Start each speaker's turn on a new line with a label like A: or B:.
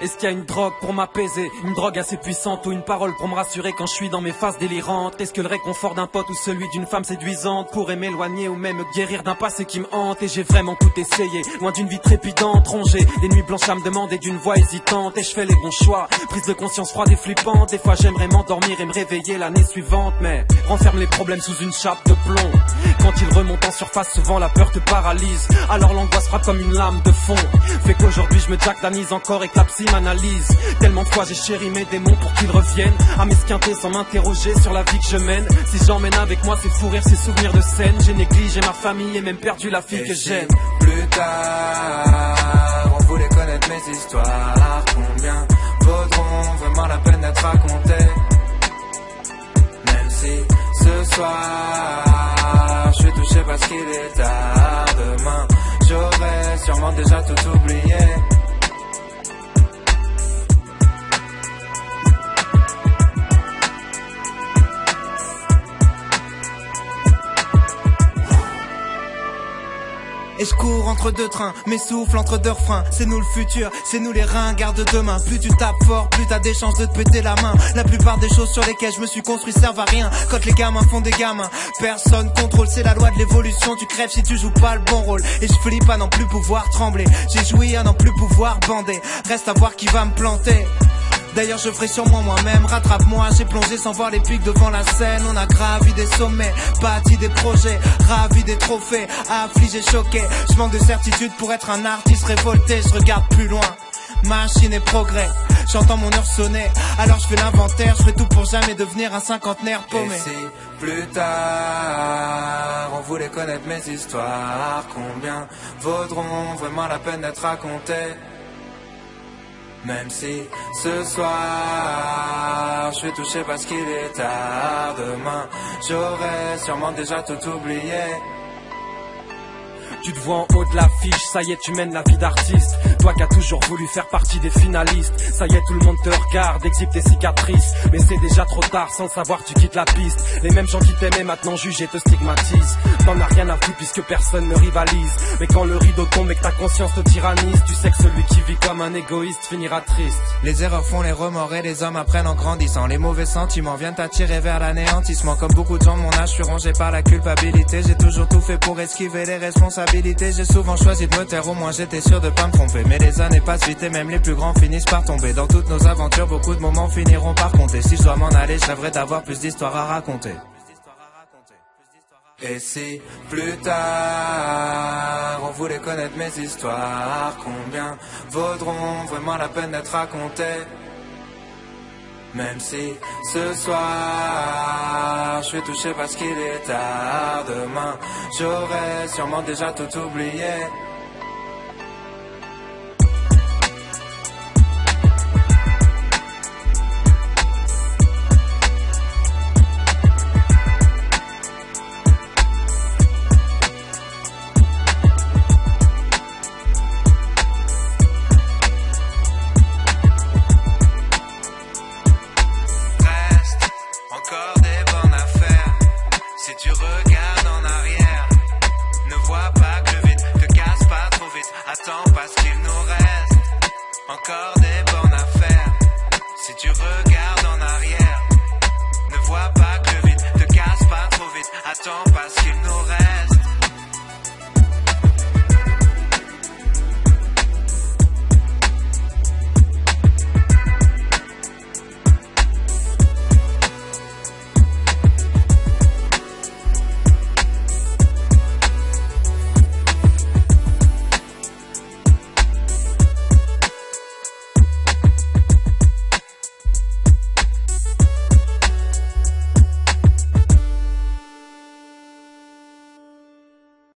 A: Est-ce qu'il y a une drogue pour m'apaiser, une drogue assez puissante ou une parole pour me rassurer quand je suis dans mes phases délirantes? Est-ce que le réconfort d'un pote ou celui d'une femme séduisante pourrait m'éloigner ou même me guérir d'un passé qui me hante? Et j'ai vraiment tout essayé, loin d'une vie trépidante, rongée des nuits blanches à me demander d'une voix hésitante. Et je fais les bons choix, prise de conscience froide et flippante. Des fois j'aimerais m'endormir et me réveiller l'année suivante, mais renferme les problèmes sous une chape de plomb. Quand ils remontent en surface, souvent la peur te paralyse. Alors l'angoisse frappe comme une lame de fond, fait qu'aujourd'hui je me jactanise encore et que la psy m'analyse. Tellement de fois j'ai chéri mes démons pour qu'ils reviennent à m'esquinter sans m'interroger sur la vie que je mène. Si j'emmène avec moi ces fous rires, ces souvenirs de scène, j'ai négligé ma famille et même perdu la fille que j'aime.
B: Plus tard, on voulait connaître mes histoires. Combien vaudront vraiment la peine d'être racontées? Même si ce soir je suis touché parce qu'il est tard. Demain j'aurais sûrement déjà tout oublié.
C: Et je cours entre deux trains, mes souffles entre deux refrains. C'est nous le futur, c'est nous les ringards de demain. Plus tu tapes fort, plus t'as des chances de te péter la main. La plupart des choses sur lesquelles je me suis construit servent à rien. Quand les gamins font des gamins, personne contrôle. C'est la loi de l'évolution, tu crèves si tu joues pas le bon rôle. Et je flippe à n'en plus pouvoir trembler, j'ai joui à n'en plus pouvoir bander. Reste à voir qui va me planter. D'ailleurs je ferai sûrement moi-même, rattrape-moi, j'ai plongé sans voir les pics devant la scène. On a gravi des sommets, bâti des projets, ravi des trophées, affligé, choqué. Je manque de certitude pour être un artiste révolté. Je regarde plus loin, machine et progrès. J'entends mon heure sonner, alors je fais l'inventaire. Je fais tout pour jamais devenir un cinquantenaire paumé.
B: Et si plus tard on voulait connaître mes histoires, combien vaudront vraiment la peine d'être racontées? Même si ce soir je suis touché parce qu'il est tard. Demain j'aurais sûrement déjà tout oublié.
A: Tu te vois en haut de l'affiche, ça y est tu mènes la vie d'artiste. Toi qui as toujours voulu faire partie des finalistes, ça y est tout le monde te regarde, exhibe tes cicatrices. Mais c'est déjà trop tard, sans le savoir tu quittes la piste. Les mêmes gens qui t'aimaient maintenant jugent et te stigmatisent. T'en as rien à foutre puisque personne ne rivalise. Mais quand le rideau tombe et que ta conscience te tyrannise, tu sais que celui qui vit comme un égoïste finira triste.
B: Les erreurs font les remords et les hommes apprennent en grandissant. Les mauvais sentiments viennent t'attirer vers l'anéantissement. Comme beaucoup de gens de mon âge, je suis rongé par la culpabilité. J'ai toujours tout fait pour esquiver les responsabilités. J'ai souvent choisi de me taire, au moins j'étais sûr de pas me tromper. Mais les années passent vite et même les plus grands finissent par tomber. Dans toutes nos aventures, beaucoup de moments finiront par compter. Si je dois m'en aller, je rêverais d'avoir plus d'histoires à raconter. Et si plus tard on voulait connaître mes histoires, combien vaudront vraiment la peine d'être racontées? Même si ce soir je suis touché parce qu'il est tard. Demain j'aurais sûrement déjà tout oublié.